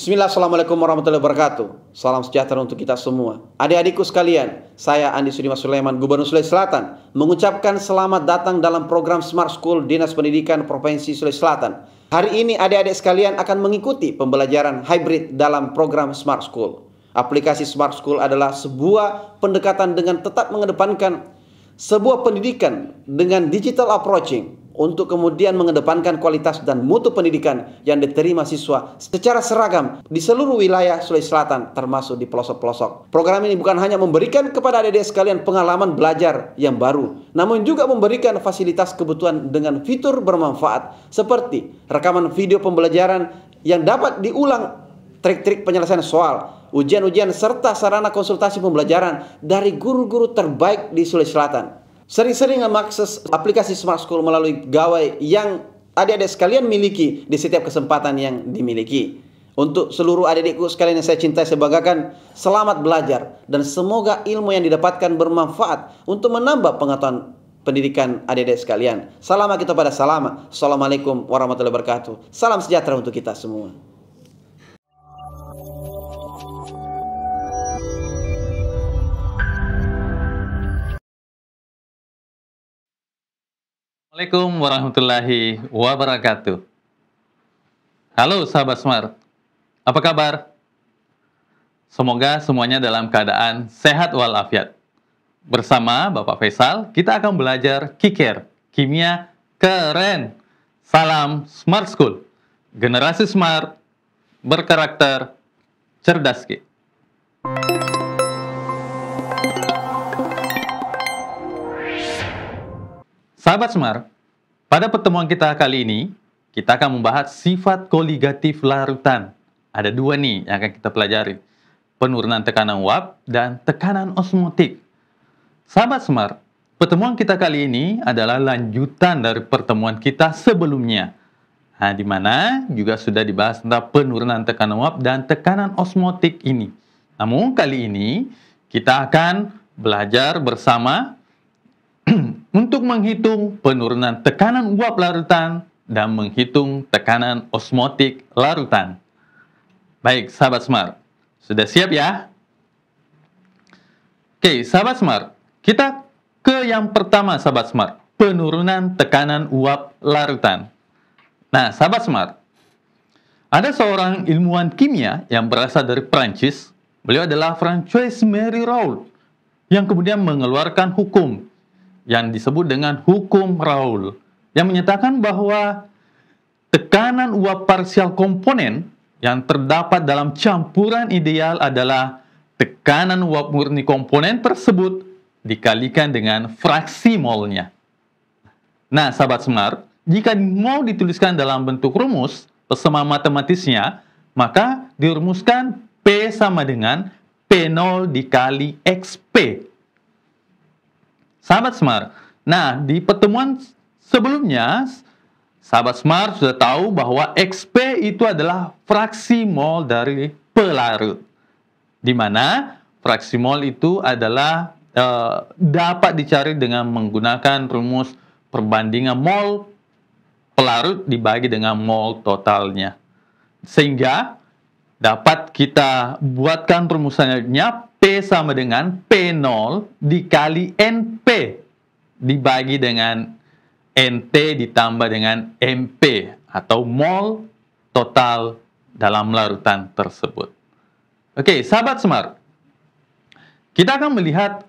Bismillah, Assalamualaikum warahmatullahi wabarakatuh. Salam sejahtera untuk kita semua. Adik-adikku sekalian, saya Andi Sudimas Sulaiman, Gubernur Sulawesi Selatan, mengucapkan selamat datang dalam program Smart School Dinas Pendidikan Provinsi Sulawesi Selatan. Hari ini adik-adik sekalian akan mengikuti pembelajaran hybrid dalam program Smart School. Aplikasi Smart School adalah sebuah pendekatan dengan tetap mengedepankan sebuah pendidikan dengan digital approaching, untuk kemudian mengedepankan kualitas dan mutu pendidikan yang diterima siswa secara seragam di seluruh wilayah Sulawesi Selatan, termasuk di pelosok-pelosok. Program ini bukan hanya memberikan kepada adik-adik sekalian pengalaman belajar yang baru, namun juga memberikan fasilitas kebutuhan dengan fitur bermanfaat seperti rekaman video pembelajaran yang dapat diulang, trik-trik penyelesaian soal, ujian-ujian, serta sarana konsultasi pembelajaran dari guru-guru terbaik di Sulawesi Selatan. Sering-sering mengakses aplikasi Smart School melalui gawai yang adik-adik sekalian miliki di setiap kesempatan yang dimiliki. Untuk seluruh adik-adikku sekalian yang saya cintai, saya banggakan, selamat belajar dan semoga ilmu yang didapatkan bermanfaat untuk menambah pengetahuan pendidikan adik-adik sekalian. Salam kita pada salama. Assalamualaikum warahmatullahi wabarakatuh. Salam sejahtera untuk kita semua. Assalamualaikum warahmatullahi wabarakatuh. Halo sahabat Smart, apa kabar? Semoga semuanya dalam keadaan sehat walafiat. Bersama Bapak Faisal, kita akan belajar KIKER, Kimia Keren. Salam Smart School, generasi smart, berkarakter, cerdas. Sahabat Smart, pada pertemuan kita kali ini, kita akan membahas sifat koligatif larutan. Ada dua nih yang akan kita pelajari. Penurunan tekanan uap dan tekanan osmotik. Sahabat Smart, pertemuan kita kali ini adalah lanjutan dari pertemuan kita sebelumnya. Nah, di mana juga sudah dibahas tentang penurunan tekanan uap dan tekanan osmotik ini. Namun kali ini kita akan belajar bersama untuk menghitung penurunan tekanan uap larutan dan menghitung tekanan osmotik larutan. Baik, sahabat Smart, sudah siap ya? Oke, sahabat Smart, kita ke yang pertama, sahabat Smart, penurunan tekanan uap larutan. Nah, sahabat Smart, ada seorang ilmuwan kimia yang berasal dari Prancis. Beliau adalah Francois Marie Raoult, yang kemudian mengeluarkan hukum yang disebut dengan hukum Raoult, yang menyatakan bahwa tekanan uap parsial komponen yang terdapat dalam campuran ideal adalah tekanan uap murni komponen tersebut dikalikan dengan fraksi molnya. Nah, sahabat Smart, jika mau dituliskan dalam bentuk rumus bersama matematisnya, maka dirumuskan P sama dengan P0 dikali XP. Sahabat Smart, nah di pertemuan sebelumnya, sahabat Smart sudah tahu bahwa XP itu adalah fraksi mol dari pelarut. Di mana fraksi mol itu adalah dapat dicari dengan menggunakan rumus perbandingan mol pelarut dibagi dengan mol totalnya. Sehingga dapat kita buatkan rumusannya, P sama dengan P0 dikali NP dibagi dengan NT ditambah dengan MP atau mol total dalam larutan tersebut. Oke, sahabat Smart, kita akan melihat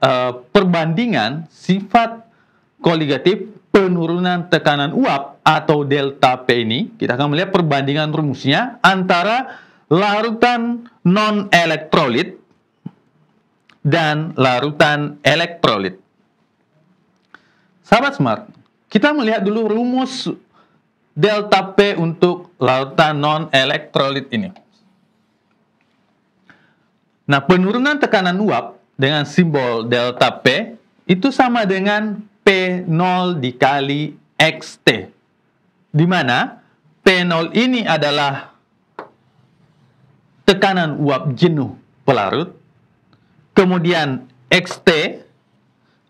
perbandingan sifat koligatif penurunan tekanan uap atau delta P ini. Kita akan melihat perbandingan rumusnya antara larutan non-elektrolit dan larutan elektrolit. Sahabat Smart, kita melihat dulu rumus delta P untuk larutan non-elektrolit ini. Nah, penurunan tekanan uap dengan simbol delta P itu sama dengan P0 dikali XT, di mana P0 ini adalah tekanan uap jenuh pelarut. Kemudian XT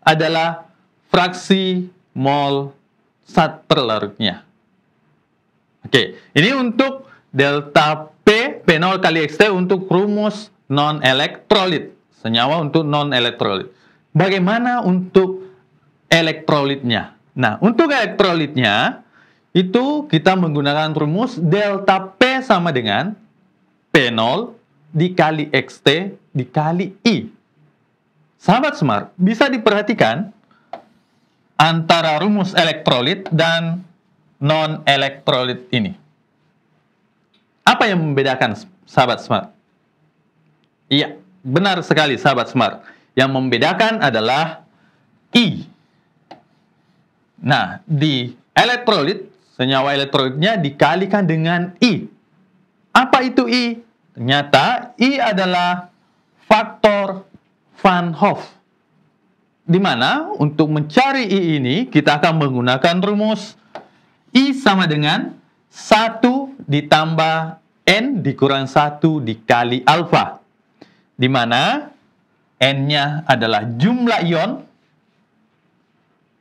adalah fraksi mol zat per larutnya. Oke, ini untuk delta P P0 kali XT untuk rumus non-elektrolit. Senyawa untuk non-elektrolit. Bagaimana untuk elektrolitnya? Nah, untuk elektrolitnya, itu kita menggunakan rumus delta P sama dengan P0 dikali XT dikali I. Sahabat Smart, bisa diperhatikan antara rumus elektrolit dan non-elektrolit ini. Apa yang membedakan, sahabat Smart? Iya, benar sekali, sahabat Smart. Yang membedakan adalah I. Nah, di elektrolit, senyawa elektrolitnya dikalikan dengan I. Apa itu I? Ternyata I adalah faktor Van Hoff. Di mana untuk mencari I ini, kita akan menggunakan rumus I sama dengan 1 ditambah N dikurang 1 dikali alfa. Di mana N-nya adalah jumlah ion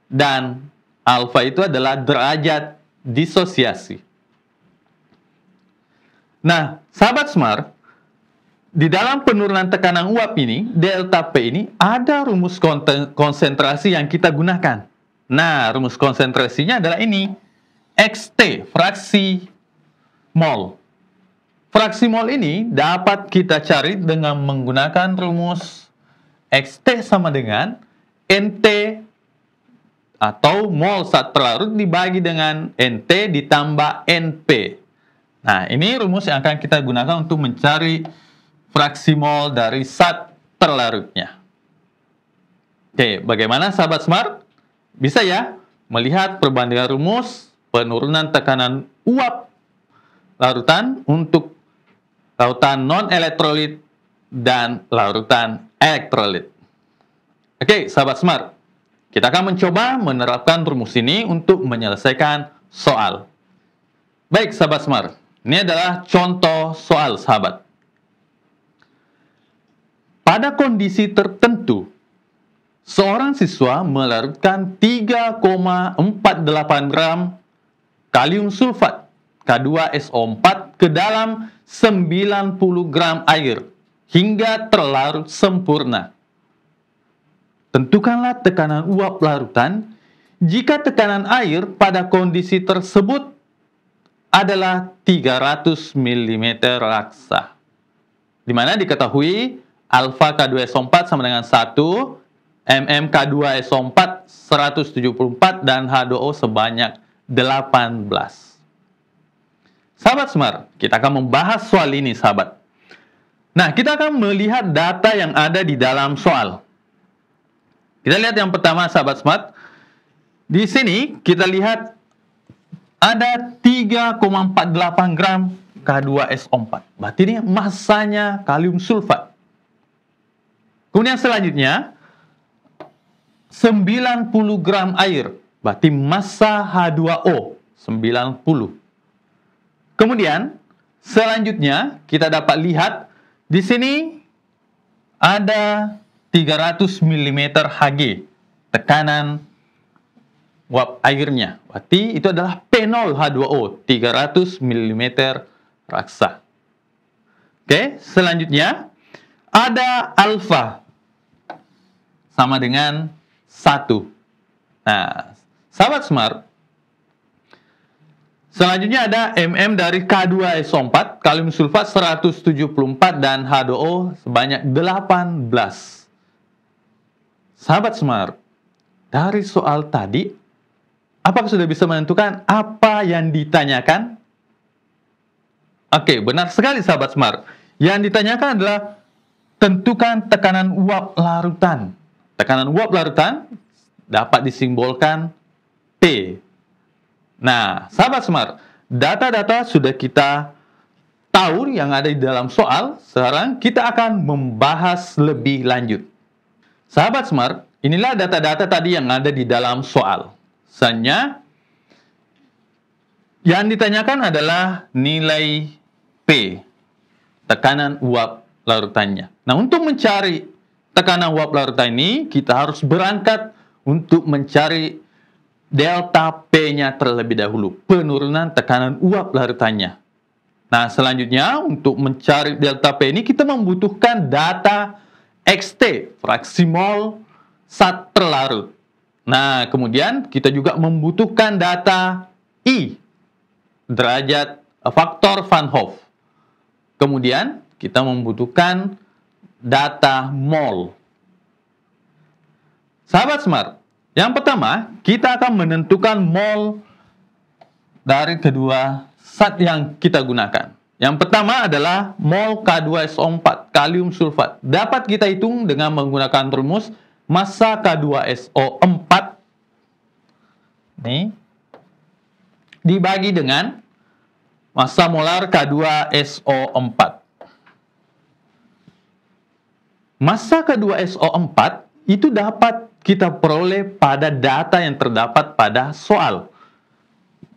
dan alfa itu adalah derajat disosiasi. Nah, sahabat Smart, di dalam penurunan tekanan uap ini, delta P ini, ada rumus konsentrasi yang kita gunakan. Nah, rumus konsentrasinya adalah ini, XT, fraksi mol. Fraksi mol ini dapat kita cari dengan menggunakan rumus XT sama dengan NT atau mol saat terlarut dibagi dengan NT ditambah NP. Nah, ini rumus yang akan kita gunakan untuk mencari fraksi mol dari zat terlarutnya. Oke, bagaimana sahabat Smart? Bisa ya melihat perbandingan rumus penurunan tekanan uap larutan untuk larutan non-elektrolit dan larutan elektrolit. Oke, sahabat Smart, kita akan mencoba menerapkan rumus ini untuk menyelesaikan soal. Baik, sahabat Smart, ini adalah contoh soal, sahabat. Pada kondisi tertentu, seorang siswa melarutkan 3,48 gram kalium sulfat K2SO4 ke dalam 90 gram air hingga terlarut sempurna. Tentukanlah tekanan uap larutan jika tekanan air pada kondisi tersebut adalah 300 mm raksa. Di mana diketahui alfa K2SO4 sama dengan 1, mm K2SO4 174 dan H2O sebanyak 18. Sahabat Smart, kita akan membahas soal ini, sahabat. Nah, kita akan melihat data yang ada di dalam soal. Kita lihat yang pertama, sahabat Smart. Di sini kita lihat ada 3,48 gram K2SO4. Berarti ini masanya kalium sulfat. Kemudian selanjutnya 90 gram air. Berarti massa H2O 90. Kemudian selanjutnya kita dapat lihat di sini ada 300 mm Hg tekanan uap airnya. Berarti itu adalah P0 H2O 300 mm raksa. Oke, selanjutnya ada alfa sama dengan 1. Nah, sahabat Smart, selanjutnya ada mm dari K2SO4, kalium sulfat 174 dan H2O sebanyak 18. Sahabat Smart, dari soal tadi, apakah sudah bisa menentukan apa yang ditanyakan? Oke, benar sekali sahabat Smart. Yang ditanyakan adalah tentukan tekanan uap larutan. Tekanan uap larutan dapat disimbolkan P. Nah, sahabat Smart, data-data sudah kita tahu yang ada di dalam soal. Sekarang kita akan membahas lebih lanjut. Sahabat Smart, inilah data-data tadi yang ada di dalam soal. Misalnya, yang ditanyakan adalah nilai P, tekanan uap larutannya. Nah, untuk mencari tekanan uap larutan ini, kita harus berangkat untuk mencari delta P-nya terlebih dahulu, penurunan tekanan uap larutannya. Nah, selanjutnya untuk mencari delta P ini kita membutuhkan data XT, fraksi mol zat terlarut. Nah, kemudian kita juga membutuhkan data I, derajat faktor Van Hoff. Kemudian kita membutuhkan data mol. Sahabat Smart, yang pertama kita akan menentukan mol dari kedua zat yang kita gunakan. Yang pertama adalah mol K2SO4, kalium sulfat. Dapat kita hitung dengan menggunakan rumus massa K2SO4 ini dibagi dengan massa molar K2SO4. Massa K2SO4 itu dapat kita peroleh pada data yang terdapat pada soal.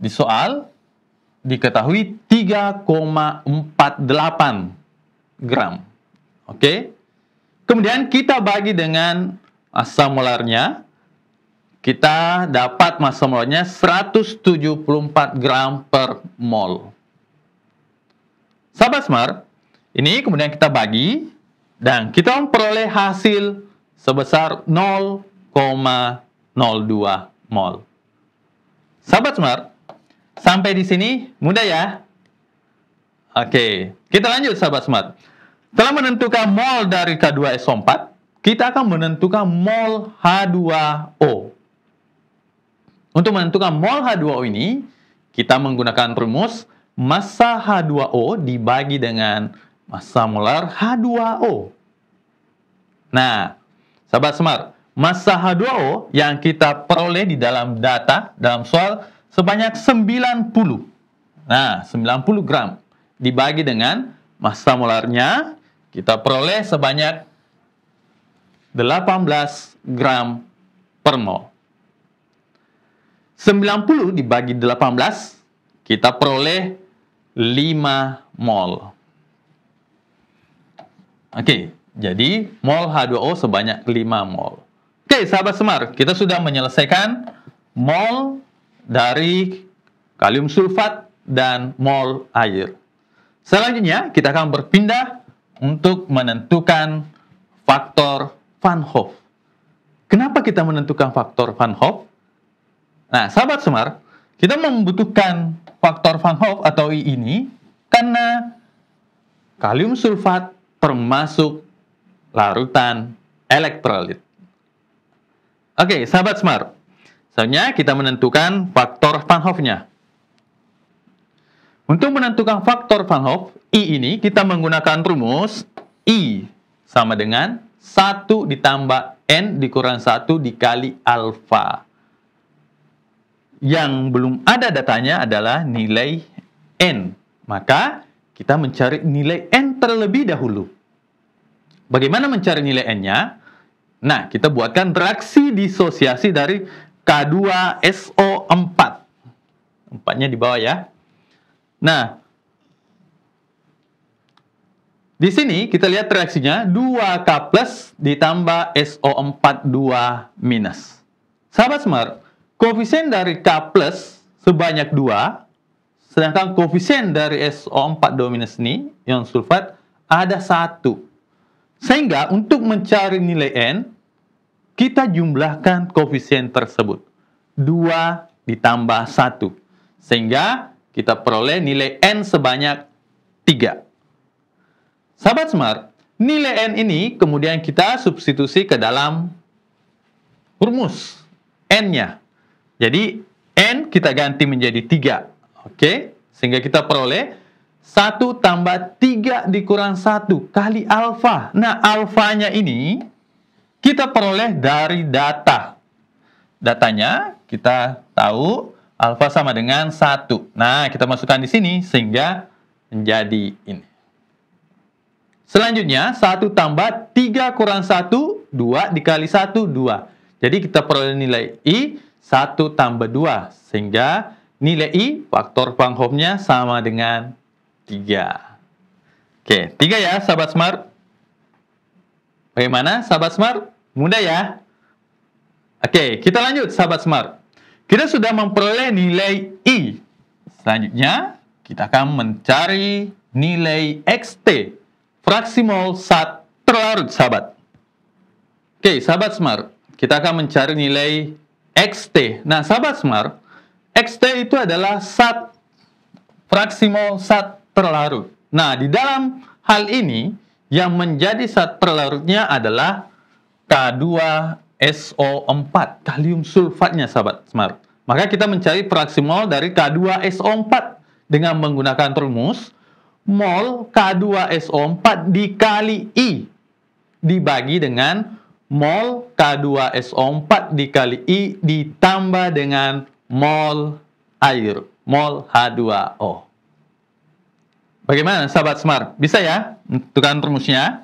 Di soal diketahui 3,48 gram. Oke. Kemudian kita bagi dengan massa molarnya. Kita dapat massa molarnya 174 gram per mol. Sahabat Smart, ini kemudian kita bagi dan kita memperoleh hasil sebesar 0,02 mol. Sahabat Smart, sampai di sini mudah ya? Oke, kita lanjut sahabat Smart. Setelah menentukan mol dari K2SO4, kita akan menentukan mol H2O. Untuk menentukan mol H2O ini, kita menggunakan rumus massa H2O dibagi dengan massa molar H2O. Nah, sahabat Smart, massa H2O yang kita peroleh di dalam data, dalam soal, sebanyak 90. Nah, 90 gram. Dibagi dengan massa molarnya, kita peroleh sebanyak 18 gram per mol. 90 dibagi 18, kita peroleh 5 mol. Oke, jadi mol H2O sebanyak 5 mol. Oke, sahabat Semar, kita sudah menyelesaikan mol dari kalium sulfat dan mol air. Selanjutnya, kita akan berpindah untuk menentukan faktor Van Hoff. Kenapa kita menentukan faktor Van Hoff? Nah, sahabat Semar, kita membutuhkan faktor Van Hoff atau I ini karena kalium sulfat termasuk larutan elektrolit. Oke, sahabat Semar, selanjutnya kita menentukan faktor Van Hoff-nya. Untuk menentukan faktor Van Hoff, I ini kita menggunakan rumus I sama dengan 1 ditambah N dikurang 1 dikali alfa. Yang belum ada datanya adalah nilai N. Maka kita mencari nilai N terlebih dahulu. Bagaimana mencari nilai N-nya? Nah, kita buatkan reaksi disosiasi dari K2SO4. 4-nya di bawah ya. Nah, di sini kita lihat reaksinya 2K plus ditambah SO4 2 minus. Sahabat Smart, koefisien dari K plus sebanyak 2, sedangkan koefisien dari SO4 2 minus ini, ion sulfat, ada 1. Sehingga untuk mencari nilai N, kita jumlahkan koefisien tersebut. 2 ditambah 1. Sehingga kita peroleh nilai N sebanyak 3. Sahabat Smart, nilai N ini kemudian kita substitusi ke dalam rumus N-nya. Jadi, N kita ganti menjadi 3. Oke? Sehingga kita peroleh 1 tambah 3 dikurang 1 kali alfa. Nah, alfanya ini kita peroleh dari data. Datanya kita tahu alfa sama dengan 1. Nah, kita masukkan di sini sehingga menjadi ini. Selanjutnya, 1 tambah 3 kurang 1, 2 dikali 1, 2. Jadi kita peroleh nilai I 1 tambah 2. Sehingga nilai I, faktor Van Hoff-nya sama dengan 3. Oke, 3 ya sahabat Smart. Bagaimana sahabat Smart? Mudah ya? Oke, kita lanjut sahabat Smart. Kita sudah memperoleh nilai I. Selanjutnya, kita akan mencari nilai XT, fraksi mol zat terlarut, sahabat. Oke, sahabat Smart, kita akan mencari nilai XT. Nah, sahabat Smart, XT itu adalah zat fraksi mol zat terlarut. Nah, di dalam hal ini, yang menjadi zat terlarutnya adalah K2SO4, kalium sulfatnya, sahabat Smart. Maka kita mencari fraksi mol dari K2SO4 dengan menggunakan rumus mol K2SO4 dikali I dibagi dengan mol K2SO4 dikali I ditambah dengan mol air, mol H2O. Bagaimana, sahabat Smart? Bisa ya menentukan rumusnya?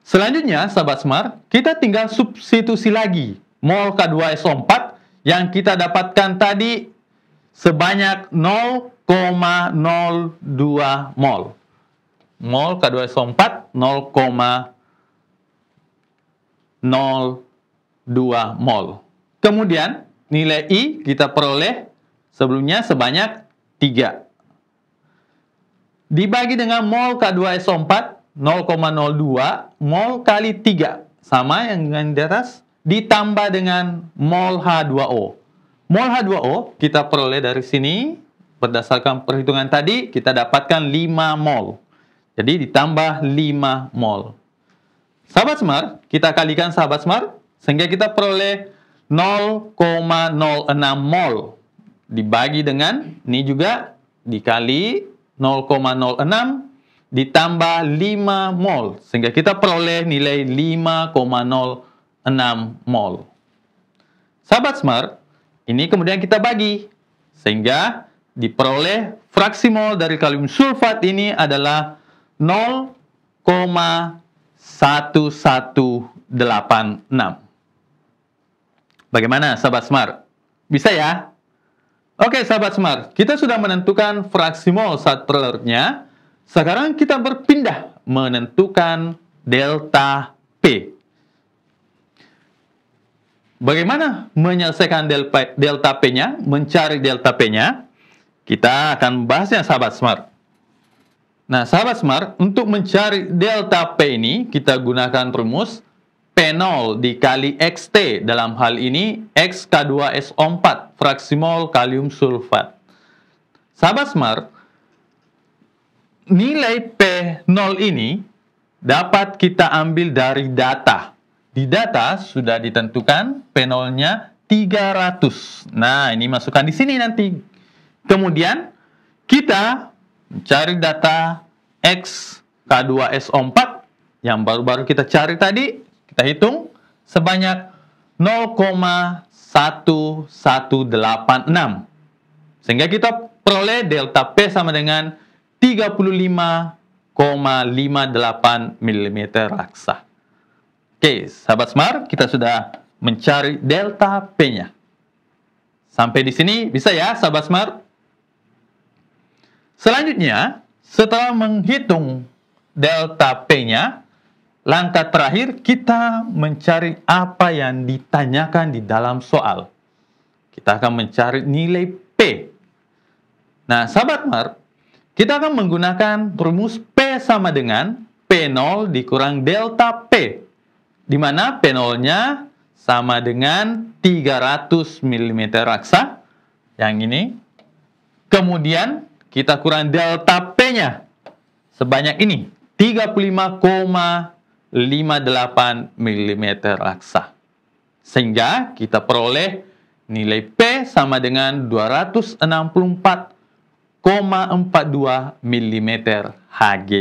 Selanjutnya, sahabat Smart, kita tinggal substitusi lagi mol K2SO4 yang kita dapatkan tadi sebanyak 0,02 mol. Mol K2SO4 0,02 mol. Kemudian nilai I kita peroleh sebelumnya sebanyak 3. Dibagi dengan mol K2SO4 0,02 mol kali 3 sama yang dengan di atas ditambah dengan mol H2O. Mol H2O kita peroleh dari sini berdasarkan perhitungan tadi kita dapatkan 5 mol. Jadi ditambah 5 mol. Sahabat Smart, kita kalikan sahabat Smart sehingga kita peroleh 0,06 mol dibagi dengan ini juga dikali 0,06 ditambah 5 mol sehingga kita peroleh nilai 5,06 mol. Sahabat Smart, ini kemudian kita bagi sehingga diperoleh fraksi mol dari kalium sulfat ini adalah 0,1186. Bagaimana, sahabat Smart? Bisa ya? Oke, sahabat Smart, kita sudah menentukan fraksi mol zat terlarutnya. Sekarang kita berpindah menentukan delta P. Bagaimana menyelesaikan delta P-nya? Mencari delta P-nya? Kita akan membahasnya, sahabat Smart. Nah, sahabat Smart, untuk mencari delta P ini, kita gunakan rumus P0 dikali XT. Dalam hal ini, X K2SO4, fraksi mol kalium sulfat. Sahabat Smart, nilai P0 ini dapat kita ambil dari data. Di data sudah ditentukan P0-nya 300. Nah, ini masukkan di sini nanti. Kemudian kita mencari data X K2SO4 yang baru-baru kita cari tadi, kita hitung sebanyak 0,1186. Sehingga kita peroleh delta P sama dengan 35,58 mm raksa. Oke, sahabat Smart, kita sudah mencari delta P-nya. Sampai di sini bisa ya, sahabat Smart? Selanjutnya, setelah menghitung delta P-nya, langkah terakhir kita mencari apa yang ditanyakan di dalam soal. Kita akan mencari nilai P. Nah, sahabat Smart, kita akan menggunakan rumus P sama dengan P0 dikurang delta P, di mana P0-nya sama dengan 300 mm raksa, yang ini. Kemudian kita kurang delta P-nya sebanyak ini, 35,58 mm raksa. Sehingga kita peroleh nilai P sama dengan 264,42 mm Hg.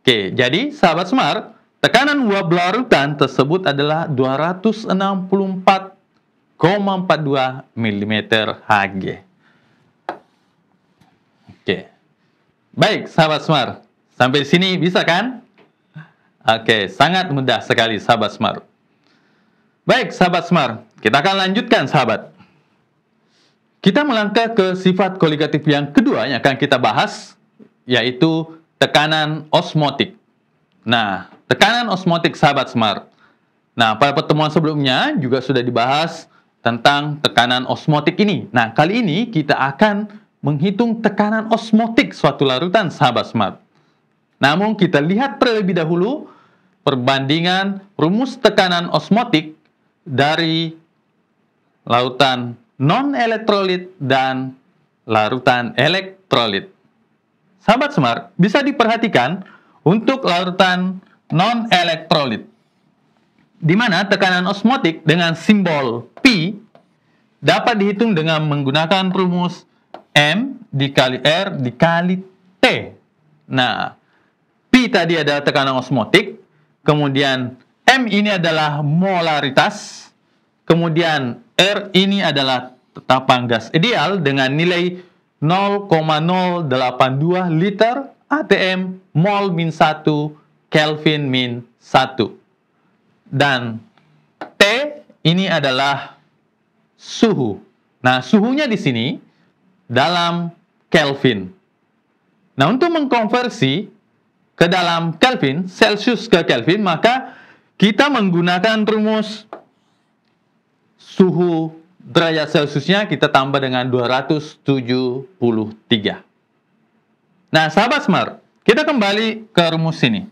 Oke, jadi sahabat Smart, tekanan uap larutan tersebut adalah 264,42 mm Hg. Oke. Baik, sahabat Smart. Sampai di sini bisa kan? Oke, sangat mudah sekali, sahabat Smart. Baik, sahabat Smart. Kita akan lanjutkan, sahabat. Kita melangkah ke sifat koligatif yang kedua yang akan kita bahas, yaitu tekanan osmotik. Nah, tekanan osmotik, sahabat Smart. Nah, pada pertemuan sebelumnya juga sudah dibahas tentang tekanan osmotik ini. Nah, kali ini kita akan menghitung tekanan osmotik suatu larutan, sahabat smart. Namun kita lihat terlebih dahulu perbandingan rumus tekanan osmotik dari larutan non-elektrolit dan larutan elektrolit. Sahabat smart, bisa diperhatikan untuk larutan non-elektrolit, di mana tekanan osmotik dengan simbol P dapat dihitung dengan menggunakan rumus M dikali R dikali T. Nah, P tadi adalah tekanan osmotik, kemudian M ini adalah molaritas, kemudian R ini adalah tetapan gas ideal dengan nilai 0,082 liter atm mol min 1 Kelvin min 1. Dan T ini adalah suhu. Nah, suhunya di sini dalam Kelvin. Nah, untuk mengkonversi ke dalam Kelvin, Celsius ke Kelvin, maka kita menggunakan rumus suhu derajat Celsiusnya kita tambah dengan 273. Nah, sahabat smart, kita kembali ke rumus ini.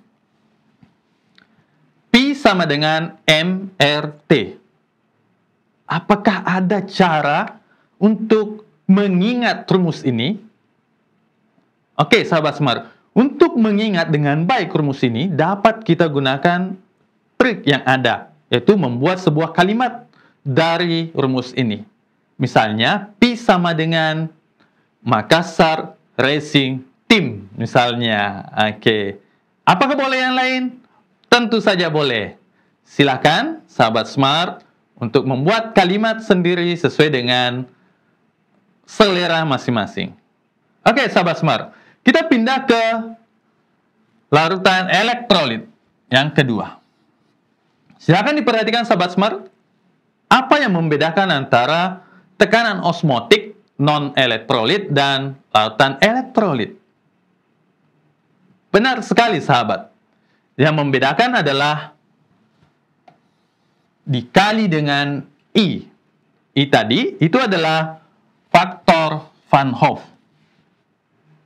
P sama dengan MRT. Apakah ada cara untuk mengingat rumus ini? Oke, sahabat smart. Untuk mengingat dengan baik rumus ini, dapat kita gunakan trik yang ada, yaitu membuat sebuah kalimat dari rumus ini. Misalnya, P sama dengan Makassar Racing Team, misalnya. Oke. Apakah boleh yang lain? Tentu saja boleh. Silakan, sahabat smart, untuk membuat kalimat sendiri sesuai dengan selera masing-masing. Oke, sahabat smart. Kita pindah ke larutan elektrolit yang kedua. Silakan diperhatikan, sahabat smart, apa yang membedakan antara tekanan osmotik non-elektrolit dan larutan elektrolit. Benar sekali, sahabat. Yang membedakan adalah dikali dengan I. I tadi itu adalah faktor Van Hoff.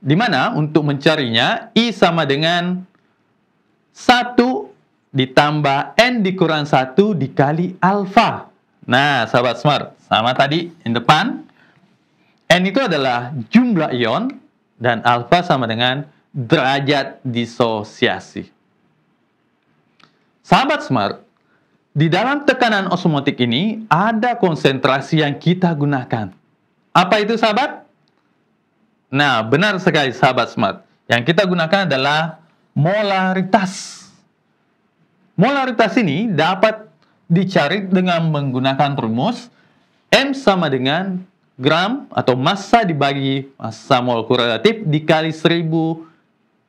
Di mana untuk mencarinya I sama dengan 1 ditambah N dikurang 1 dikali alfa. Nah, sahabat smart, sama tadi yang depan. N itu adalah jumlah ion dan alfa sama dengan derajat disosiasi. Sahabat smart, di dalam tekanan osmotik ini ada konsentrasi yang kita gunakan. Apa itu, sahabat? Nah, benar sekali, sahabat smart. Yang kita gunakan adalah molaritas. Molaritas ini dapat dicari dengan menggunakan rumus M sama dengan gram atau massa dibagi massa molekul relatif dikali 1000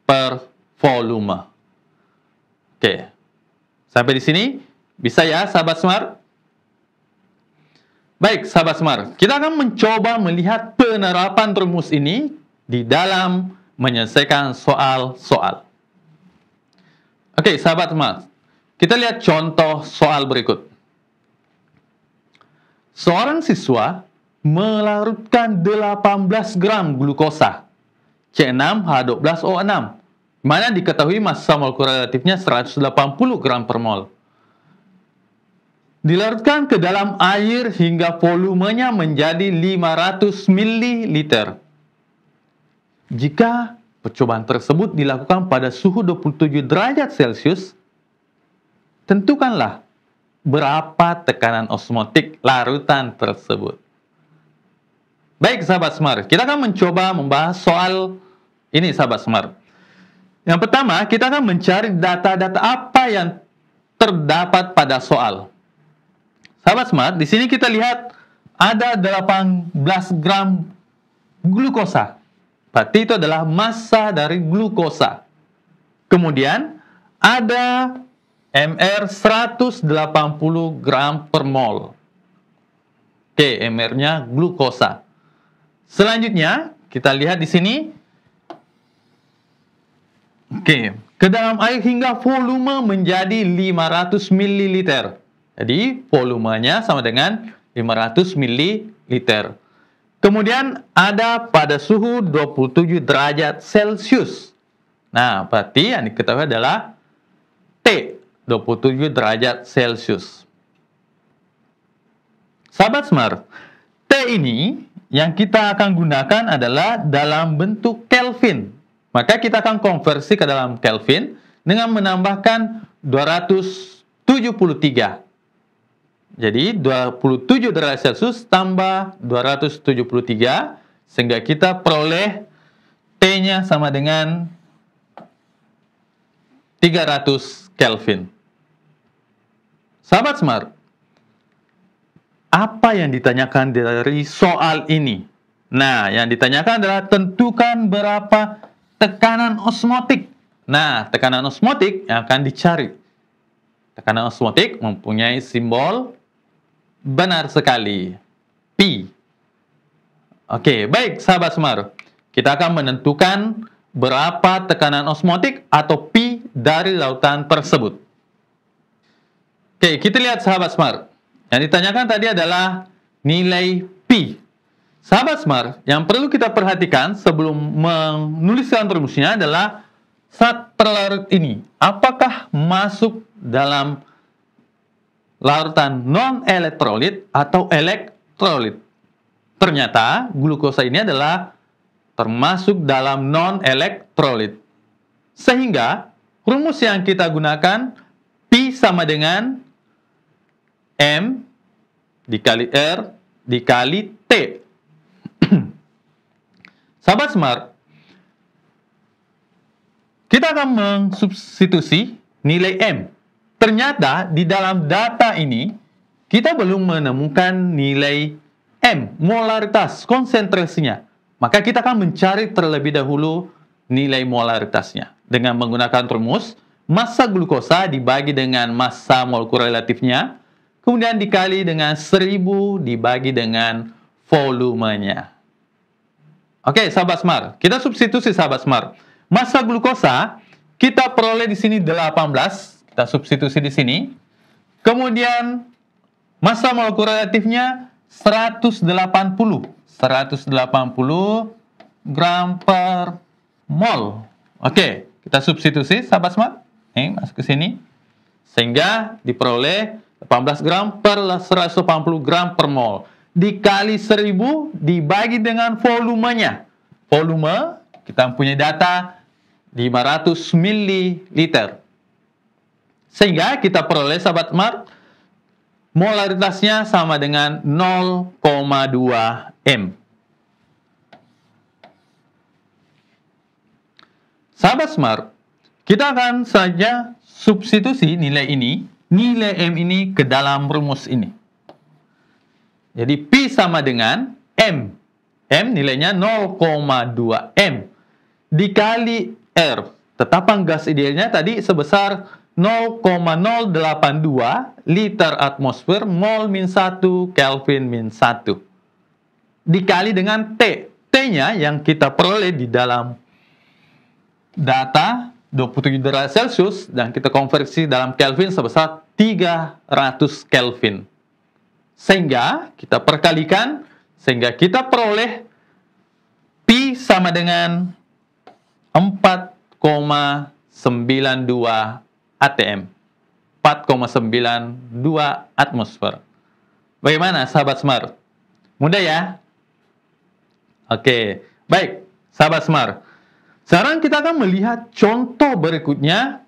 per volume. Oke. Sampai di sini bisa ya, sahabat smart? Baik, sahabat smart, kita akan mencoba melihat penerapan rumus ini di dalam menyelesaikan soal-soal. Oke, sahabat smart, kita lihat contoh soal berikut. Seorang siswa melarutkan 18 gram glukosa C6H12O6, mana diketahui massa molekul relatifnya 180 gram per mol. Dilarutkan ke dalam air hingga volumenya menjadi 500 ml. Jika percobaan tersebut dilakukan pada suhu 27 derajat Celcius, tentukanlah berapa tekanan osmotik larutan tersebut. Baik, sahabat smart, kita akan mencoba membahas soal ini, sahabat smart. Yang pertama, kita akan mencari data-data apa yang terdapat pada soal. Sahabat smart, di sini kita lihat ada 18 gram glukosa. Berarti itu adalah massa dari glukosa. Kemudian ada MR 180 gram per mol. Oke, MR-nya glukosa. Selanjutnya, kita lihat di sini. Oke, ke dalam air hingga volume menjadi 500 ml. Jadi, volumenya sama dengan 500 ml. Kemudian ada pada suhu 27 derajat Celcius. Nah, berarti yang diketahui adalah T, 27 derajat Celcius. Sahabat Smart, T ini yang kita akan gunakan adalah dalam bentuk Kelvin. Maka kita akan konversi ke dalam Kelvin dengan menambahkan 273. Jadi 27 derajat Celcius tambah 273 sehingga kita peroleh T-nya sama dengan 300 Kelvin. Sahabat Smart, apa yang ditanyakan dari soal ini? Nah, yang ditanyakan adalah tentukan berapa tekanan osmotik. Nah, tekanan osmotik yang akan dicari. Tekanan osmotik mempunyai simbol benar sekali, P. Oke, baik sahabat Smart. Kita akan menentukan berapa tekanan osmotik atau P dari lautan tersebut. Oke, kita lihat sahabat Smart. Yang ditanyakan tadi adalah nilai P. Sahabat Smart, yang perlu kita perhatikan sebelum menuliskan rumusnya adalah zat terlarut ini, apakah masuk dalam larutan non-elektrolit atau elektrolit. Ternyata glukosa ini adalah termasuk dalam non-elektrolit. Sehingga rumus yang kita gunakan P sama dengan M dikali R dikali T. Sahabat Smart, kita akan mensubstitusi nilai M. Ternyata di dalam data ini kita belum menemukan nilai M, molaritas, konsentrasinya. Maka kita akan mencari terlebih dahulu nilai molaritasnya dengan menggunakan rumus massa glukosa dibagi dengan massa molekular relatifnya, kemudian dikali dengan 1000 dibagi dengan volumenya. Oke, sahabat Smart, kita substitusi sahabat Smart. Massa glukosa kita peroleh di sini 18, kita substitusi di sini. Kemudian massa molekular relatifnya 180 gram per mol. Oke, kita substitusi sahabat Smart. Ini masuk ke sini. Sehingga diperoleh 18 gram per 180 gram per mol. Dikali 1000 dibagi dengan volumenya. Volume, kita mempunyai data 500 ml. Sehingga kita peroleh sahabat Smart, molaritasnya sama dengan 0,2 M. Sahabat Smart, kita akan saja substitusi nilai ini, nilai M ini ke dalam rumus ini. Jadi P sama dengan M. M nilainya 0,2 M. Dikali R. Tetapan gas idealnya tadi sebesar 0,082 liter atmosfer mol min 1 Kelvin min 1. Dikali dengan T. T-nya yang kita peroleh di dalam data 27 derajat Celcius dan kita konversi dalam Kelvin sebesar 300 Kelvin. Sehingga kita perkalikan, sehingga kita peroleh P sama dengan 4,92 ATM. 4,92 atmosfer. Bagaimana sahabat Smart? Mudah ya? Oke, baik sahabat Smart. Sekarang kita akan melihat contoh berikutnya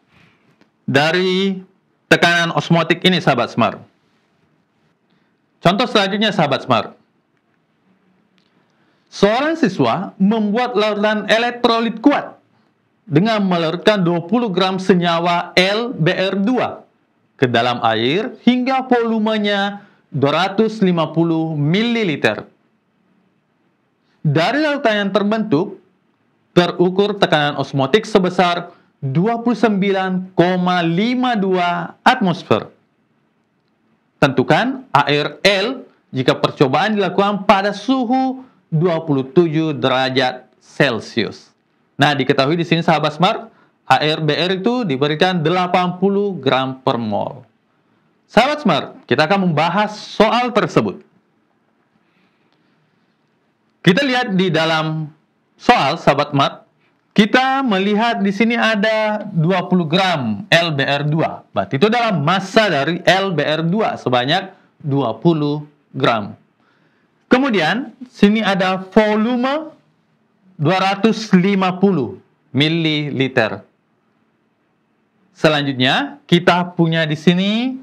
dari tekanan osmotik ini sahabat Smart. Contoh selanjutnya sahabat Smart. Seorang siswa membuat larutan elektrolit kuat dengan melarutkan 20 gram senyawa LBr2 ke dalam air hingga volumenya 250 ml. Dari larutan yang terbentuk, terukur tekanan osmotik sebesar 29,52 atmosfer. Tentukan air L jika percobaan dilakukan pada suhu 27 derajat Celcius. Nah, diketahui di sini sahabat Smart, air BR itu diberikan 80 gram per mol. Sahabat Smart, kita akan membahas soal tersebut. Kita lihat di dalam soal, sahabat mat, kita melihat di sini ada 20 gram LBR2. Berarti itu adalah massa dari LBR2 sebanyak 20 gram. Kemudian, sini ada volume 250 mililiter. Selanjutnya, kita punya di sini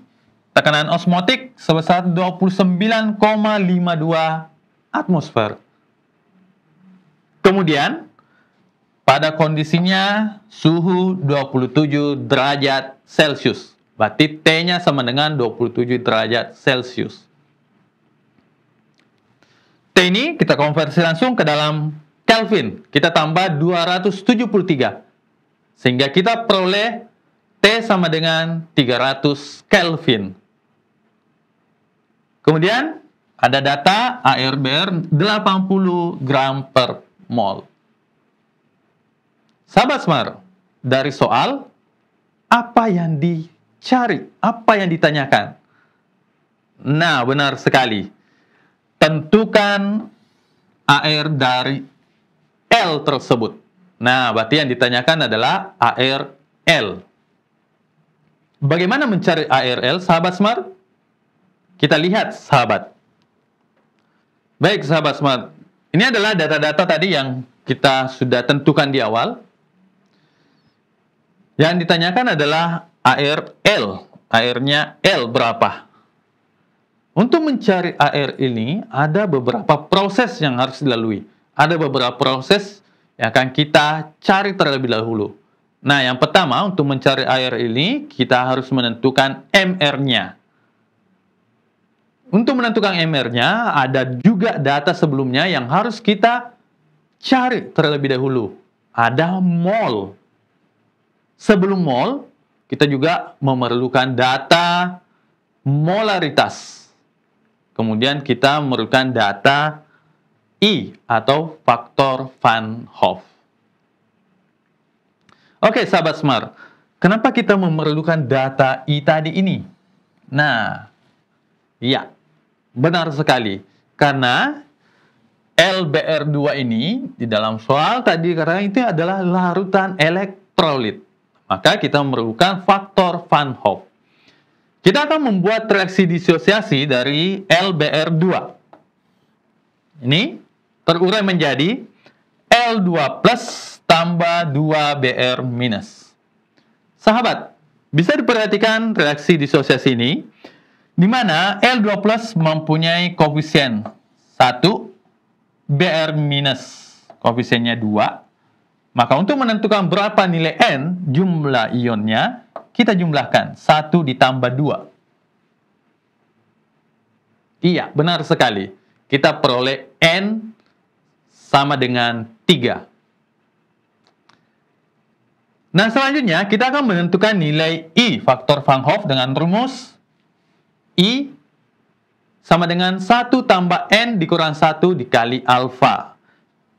tekanan osmotik sebesar 29,52 atmosfer. Kemudian, pada kondisinya suhu 27 derajat Celcius. Berarti T-nya sama dengan 27 derajat Celcius. T ini kita konversi langsung ke dalam Kelvin. Kita tambah 273. Sehingga kita peroleh T sama dengan 300 Kelvin. Kemudian ada data ARBR 80 gram per mol. Sahabat Smart, dari soal, apa yang dicari? Apa yang ditanyakan? Nah, benar sekali. Tentukan AR dari L tersebut. Nah, berarti yang ditanyakan adalah ARL. Bagaimana mencari ARL, sahabat Smart? Kita lihat, sahabat. Baik, sahabat Smart. Ini adalah data-data tadi yang kita sudah tentukan di awal. Yang ditanyakan adalah ARL. AR-nya L berapa? Untuk mencari AR ini, ada beberapa proses yang harus dilalui. Ada beberapa proses yang akan kita cari terlebih dahulu. Nah, yang pertama, untuk mencari AR ini, kita harus menentukan MR-nya. Untuk menentukan MR-nya, ada juga data sebelumnya yang harus kita cari terlebih dahulu. Ada mol. Sebelum mol, kita juga memerlukan data molaritas. Kemudian kita memerlukan data I atau faktor Van Hoff. Oke, sahabat Smart. Kenapa kita memerlukan data I tadi ini? Nah, ya. Benar sekali, karena LBR2 ini di dalam soal tadi karena itu adalah larutan elektrolit. Maka kita memerlukan faktor Van Hoff. Kita akan membuat reaksi disosiasi dari LBR2. Ini terurai menjadi L2 plus tambah 2BR minus. Sahabat, bisa diperhatikan reaksi disosiasi ini, di mana L2 plus mempunyai koefisien 1, BR minus koefisiennya 2. Maka untuk menentukan berapa nilai N, jumlah ionnya, kita jumlahkan 1 ditambah 2. Iya, benar sekali. Kita peroleh N sama dengan 3. Nah, selanjutnya kita akan menentukan nilai I, faktor Van Hoff dengan rumus I sama dengan 1 tambah N dikurang 1 dikali alfa.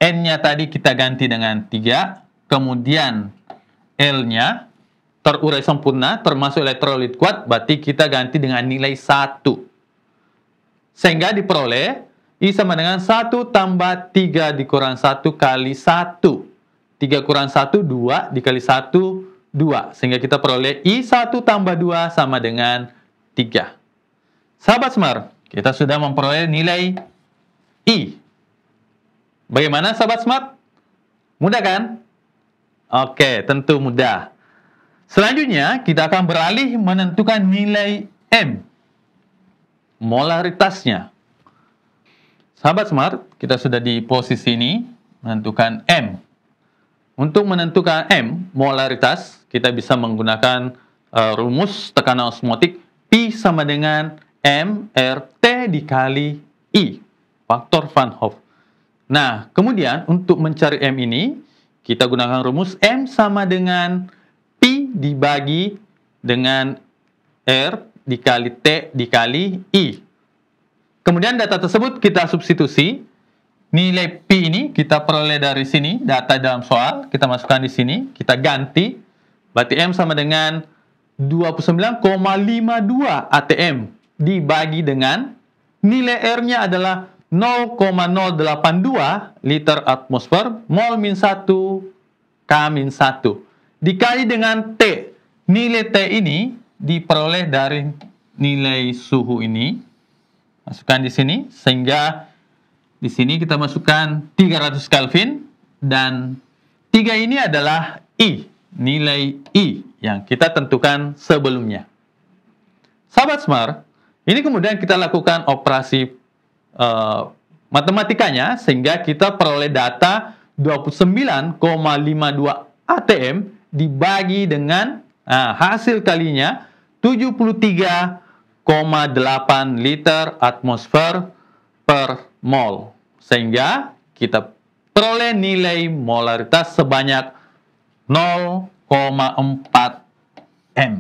N-nya tadi kita ganti dengan 3, kemudian L-nya terurai sempurna, termasuk elektrolit kuat, berarti kita ganti dengan nilai 1. Sehingga diperoleh I sama dengan 1 tambah 3 dikurang 1 kali 1. 3 kurang 1, 2, dikali 1, 2. Sehingga kita peroleh I 1 tambah 2 sama dengan 3. Sahabat Smart, kita sudah memperoleh nilai I. Bagaimana sahabat Smart? Mudah kan? Oke, tentu mudah. Selanjutnya, kita akan beralih menentukan nilai M. Molaritasnya. Sahabat Smart, kita sudah di posisi ini, menentukan M. Untuk menentukan M, molaritas, kita bisa menggunakan rumus tekanan osmotik P sama dengan MRT dikali I, faktor Van Hoff. Nah, kemudian untuk mencari M ini, kita gunakan rumus M sama dengan P dibagi dengan R dikali T dikali I. Kemudian data tersebut kita substitusi. Nilai P ini kita peroleh dari sini, data dalam soal, kita masukkan di sini, kita ganti. Berarti M sama dengan 29,52 ATM dibagi dengan nilai R-nya adalah 0,082 liter atmosfer mol min 1 K min 1 dikali dengan T. Nilai T ini diperoleh dari nilai suhu ini. Masukkan di sini, sehingga di sini kita masukkan 300 Kelvin, dan 3 ini adalah I, nilai I yang kita tentukan sebelumnya. Sahabat Smart, ini kemudian kita lakukan operasi matematikanya, sehingga kita peroleh data 29,52 atm dibagi dengan hasil kalinya 73,8 liter atmosfer per mol, sehingga kita peroleh nilai molaritas sebanyak 0,4 m.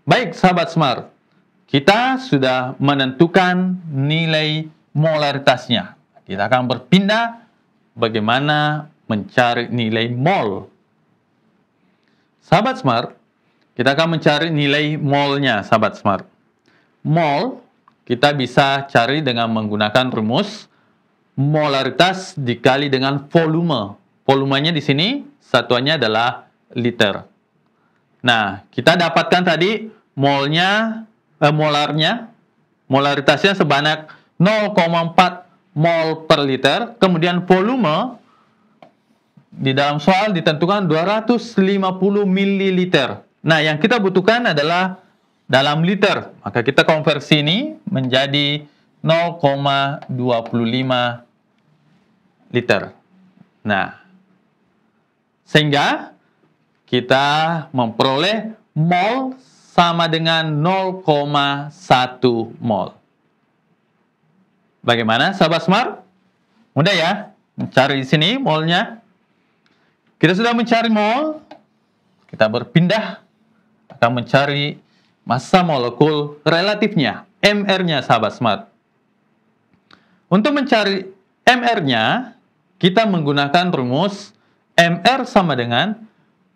Baik sahabat Smart, kita sudah menentukan nilai molaritasnya. Kita akan berpindah bagaimana mencari nilai mol. Sahabat Smart, kita akan mencari nilai molnya, sahabat Smart. Mol kita bisa cari dengan menggunakan rumus molaritas dikali dengan volume. Volumenya di sini satuannya adalah liter. Nah, kita dapatkan tadi molaritasnya sebanyak 0,4 mol per liter. Kemudian volume di dalam soal ditentukan 250 ml. Nah, yang kita butuhkan adalah dalam liter. Maka kita konversi ini menjadi 0,25 liter. Nah, sehingga kita memperoleh mol sama dengan 0,1 mol. Bagaimana sahabat Smart? Mudah ya mencari di sini molnya. Kita sudah mencari mol, kita berpindah akan mencari massa molekul relatifnya, MR-nya sahabat Smart. Untuk mencari MR-nya, kita menggunakan rumus MR sama dengan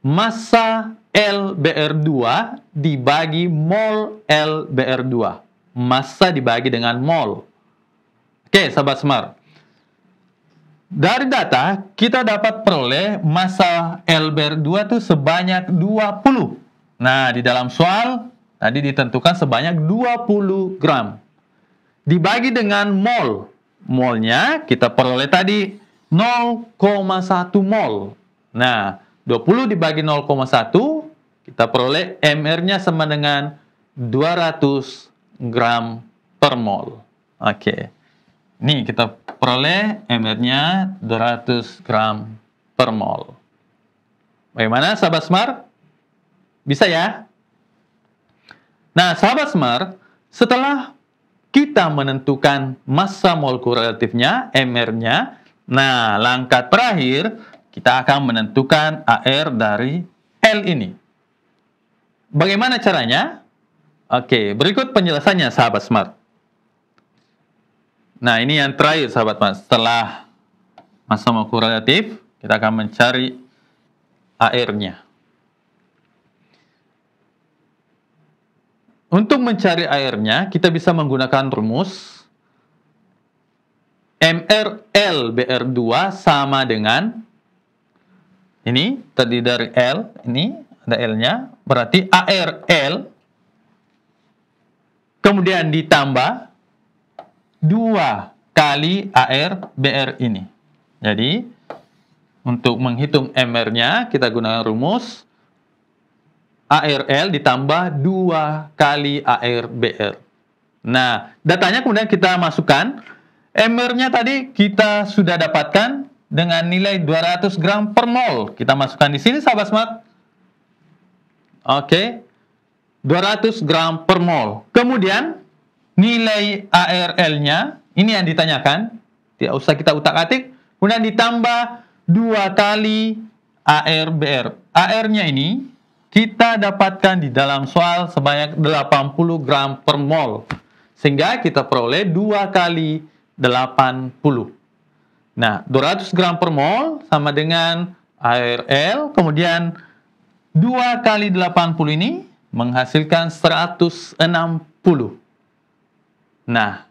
massa LBR2 dibagi mol LBR2. Massa dibagi dengan mol. Oke, sahabat Smart. Dari data, kita dapat peroleh massa LBR2 itu sebanyak 20. Nah, di dalam soal, tadi ditentukan sebanyak 20 gram. Dibagi dengan mol. Molnya kita peroleh tadi 0,1 mol. Nah, 20 dibagi 0,1, kita peroleh MR-nya sama dengan 200 gram per mol. Oke. Ini kita peroleh MR-nya 200 gram per mol. Bagaimana sahabat Smart? Bisa ya? Nah, sahabat Smart, setelah kita menentukan massa molekul relatifnya, MR-nya, nah, langkah terakhir, kita akan menentukan AR dari L ini. Bagaimana caranya? Oke, berikut penjelasannya sahabat Smart. Nah, ini yang terakhir sahabat Smart. Setelah massa molekul relatif, kita akan mencari AR-nya. Untuk mencari AR-nya, kita bisa menggunakan rumus MRL-BR2 sama dengan ini terdiri dari L, ini ada L-nya, berarti ARL kemudian ditambah 2 kali ARBR ini. Jadi, untuk menghitung MR-nya, kita gunakan rumus ARL ditambah 2 kali ARBR. Nah, datanya kemudian kita masukkan. MR-nya tadi kita sudah dapatkan dengan nilai 200 gram per mol. Kita masukkan di sini sahabat Smart. Oke. 200 gram per mol. Kemudian nilai ARL-nya, ini yang ditanyakan. Tidak usah kita utak-atik. Kemudian ditambah 2 kali ARBR. AR-nya ini kita dapatkan di dalam soal sebanyak 80 gram per mol. Sehingga kita peroleh 2 kali 80. Nah, 200 gram per mol sama dengan ARL, kemudian 2 kali 80 ini menghasilkan 160. Nah,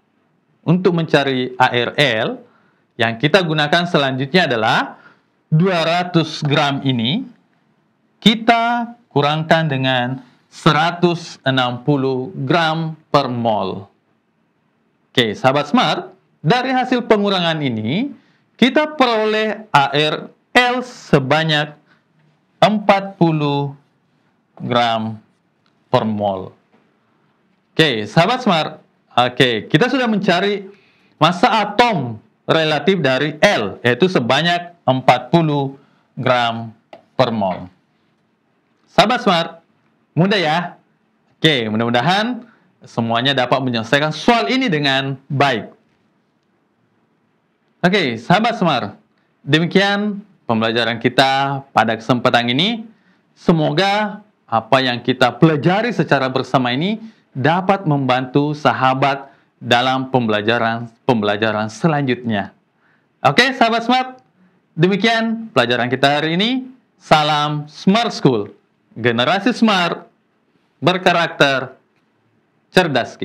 untuk mencari ARL, yang kita gunakan selanjutnya adalah 200 gram ini kita kurangkan dengan 160 gram per mol. Oke, sahabat Smart, dari hasil pengurangan ini kita peroleh ARL sebanyak 40 gram per mol. Oke, sahabat Smart, kita sudah mencari massa atom relatif dari L, yaitu sebanyak 40 gram per mol. Sahabat Smart, mudah ya? Oke, mudah-mudahan semuanya dapat menyelesaikan soal ini dengan baik. Oke, sahabat Smart, demikian pembelajaran kita pada kesempatan ini. Semoga apa yang kita pelajari secara bersama ini dapat membantu sahabat dalam pembelajaran selanjutnya. Oke, sahabat Smart, demikian pelajaran kita hari ini. Salam Smart School. Generasi smart, berkarakter, cerdas.